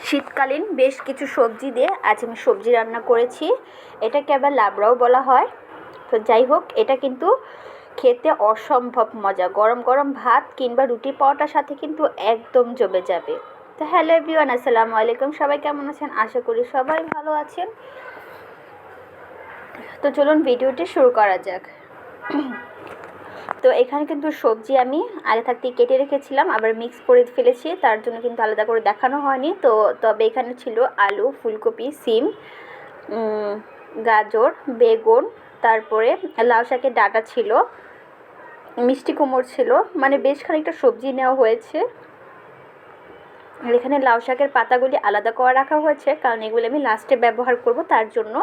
শীতকালীন বেশ কিছু সবজি দিয়ে আজ আমি সবজি রান্না করেছি। এটাকে আবার লাবড়াও বলা হয়। তো যাই হোক, এটা কিন্তু খেতে অসম্ভব মজা। গরম গরম ভাত কিংবা রুটি পরোটার সাথে কিন্তু একদম জমে যাবে। তো হ্যালো এভরিওয়ান, আসসালামু আলাইকুম। সবাই কেমন আছেন? আশা করি সবাই ভালো আছেন। তো চলুন ভিডিওটি শুরু করা যাক। তো এখানে কিন্তু সবজি আমি আগে থাকতেই কেটে রেখেছিলাম, আবার মিক্স করে ফেলেছি, তার জন্য কিন্তু আলাদা করে দেখানো হয়নি। তো তবে এখানে ছিল আলু, ফুলকপি, সিম, গাজর, বেগুন, তারপরে লাউ শাকের ডাঁটা ছিল, মিষ্টি কুমড়ো ছিল, মানে বেশ খানিকটা সবজি নেওয়া হয়েছে। আর এখানে লাউ শাকের পাতাগুলি আলাদা করে রাখা হয়েছে, কারণ এগুলো আমি লাস্টে ব্যবহার করব তার জন্য।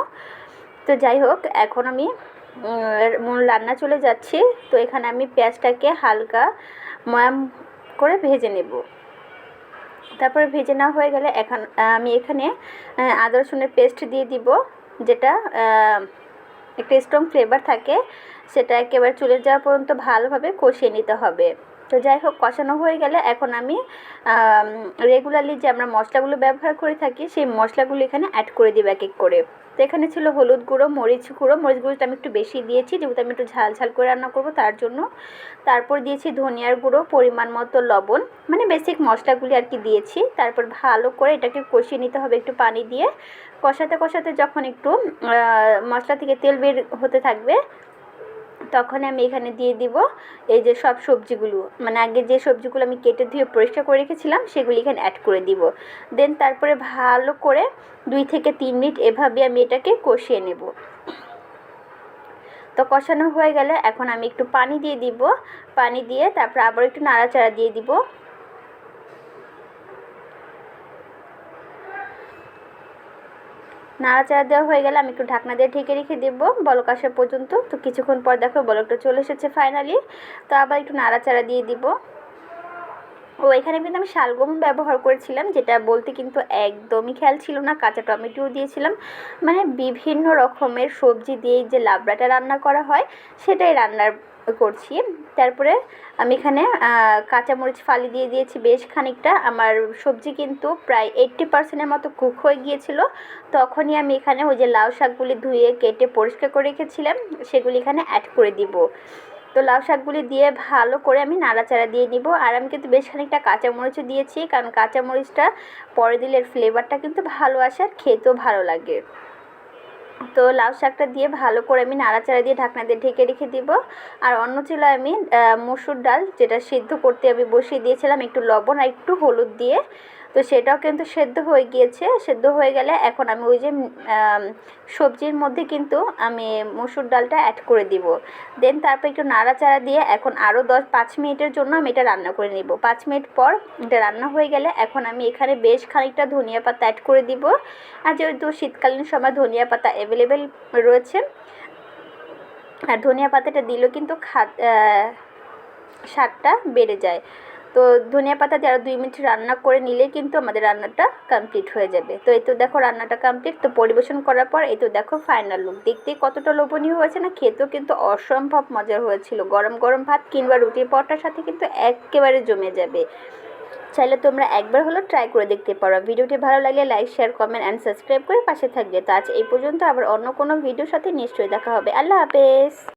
তো যাই হোক, এখন আমি মূল রান্না চলে যাচ্ছি। তো এখানে আমি পেঁয়াজটাকে হালকা ময়াম করে ভেজে নেব। তারপরে ভেজে নেওয়া হয়ে গেলে এখন আমি এখানে আদা রসুনের পেস্ট দিয়ে দিব, যেটা একটা স্ট্রং ফ্লেভার থাকে। সেটা একেবারে চলে যাওয়া পর্যন্ত ভালোভাবে কষিয়ে নিতে হবে। তো যাই হোক, কষানো হয়ে গেলে এখন আমি রেগুলারলি যে আমরা মশলাগুলো ব্যবহার করে থাকি সেই মশলাগুলো এখানে অ্যাড করে দিব এক এক করে। তো এখানে ছিল হলুদ গুঁড়ো, মরিচ গুঁড়োটা আমি একটু বেশি দিয়েছি, যেহেতু আমি একটু ঝাল ঝাল করে রান্না করব তার জন্য। তারপর দিয়েছি ধনিয়ার গুঁড়ো, পরিমাণ মতো লবণ, মানে বেসিক মশলাগুলি আর কি দিয়েছি। তারপর ভালো করে এটাকে কষিয়ে নিতে হবে একটু পানি দিয়ে। কষাতে কষাতে যখন একটু মশলা থেকে তেল বের হতে থাকবে, তখন আমি এখানে দিয়ে দিব এই যে সব সবজিগুলো, মানে আগে যে সবজিগুলো আমি কেটে ধুয়ে পরিষ্কার করে রেখেছিলাম সেগুলি এখানে অ্যাড করে দিব। দেন তারপরে ভালো করে 2 থেকে 3 মিনিট এভাবে আমি এটাকে কষিয়ে নেব। তো কষানো হয়ে গেলে এখন আমি একটু পানি দিয়ে দিব। পানি দিয়ে তারপর আবার একটু নাড়াচাড়া দিয়ে দিব। নাড়াচাড়া দেওয়া হয়ে গেলে আমি একটু ঢাকনা দিয়ে ঢেকে রেখে দেব বলক আসা পর্যন্ত। তো কিছুক্ষণ পর দেখো বলকটা চলে এসেছে ফাইনালি। তো আবার একটু নাড়াচাড়া দিয়ে দিব। এখানে কিন্তু আমি শালগম ব্যবহার করেছিলাম, যেটা বলতে কিন্তু একদমই খেয়াল ছিল না। কাঁচা টমেটোও দিয়েছিলাম, মানে বিভিন্ন রকমের সবজি দিয়ে যে লাবড়াটা রান্না করা হয় সেটাই রান্নার করছি। তারপরে আমি এখানে কাঁচামরিচ ফালি দিয়ে দিয়েছি বেশ খানিকটা। আমার সবজি কিন্তু প্রায় 80% মতো কুক হয়ে গিয়েছিল। তখনই আমি এখানে ওই যে লাউ শাকগুলি ধুয়ে কেটে পরিষ্কার করে রেখেছিলাম সেগুলি এখানে অ্যাড করে দিব। তো লাউ শাকগুলি দিয়ে ভালো করে আমি নাড়াচাড়া দিয়ে নিব। আর আমি কিন্তু বেশ খানিকটা কাঁচামরিচও দিয়েছি, কারণ কাঁচামরিচটা পরে দিলে ফ্লেভারটা কিন্তু ভালো আসে আর খেতেও ভালো লাগে। তো লাউ শাকটা দিয়ে ভালো করে আমি নাড়াচাড়া দিয়ে ঢাকনা দিয়ে ঢেকে রেখে দিব। আর অন্য চুলায় আমি মসুর ডাল, যেটা সিদ্ধ করতে আমি বসিয়ে দিয়েছিলাম একটু লবণ আর একটু হলুদ দিয়ে। তো সেটাও কিন্তু সেদ্ধ হয়ে গিয়েছে। সেদ্ধ হয়ে গেলে এখন আমি ওই যে সবজির মধ্যে কিন্তু আমি মসুর ডালটা অ্যাড করে দিব। দেন তারপর একটু নাড়াচাড়া দিয়ে এখন আরও 5 মিনিটের জন্য আমি এটা রান্না করে নিব। 5 মিনিট পর এটা রান্না হয়ে গেলে এখন আমি এখানে বেশ খানিকটা ধনিয়া পাতা অ্যাড করে দিব। আর যেহেতু শীতকালীন সময় ধনিয়া পাতা অ্যাভেলেবেল রয়েছে, আর ধনিয়া পাতাটা দিলেও কিন্তু স্বাদটা বেড়ে যায়। তো ধনিয়া পাতা দিয়ে আরও 2 মিনিট রান্না করে নিলেই কিন্তু আমাদের রান্নাটা কমপ্লিট হয়ে যাবে। তো এই তো দেখো রান্নাটা কমপ্লিট। তো পরিবেশন করার পর এই তো দেখো ফাইনাল লুক। দেখতে কতটা লোভনীয় হয়েছে না, খেতেও কিন্তু অসম্ভব মজার হয়েছিল। গরম গরম ভাত কিংবা রুটির পরোটার সাথে কিন্তু একেবারে জমে যাবে। চাইলে তোমরা একবার হলো ট্রাই করে দেখতে পারো। ভিডিওটি ভালো লাগলে like, share, comment and subscribe করে পাশে থাকবে। তো আজ এই পর্যন্ত, আবার অন্য কোনো ভিডিওর সাথে নিশ্চয়ই দেখা হবে। আল্লাহ হাফেজ।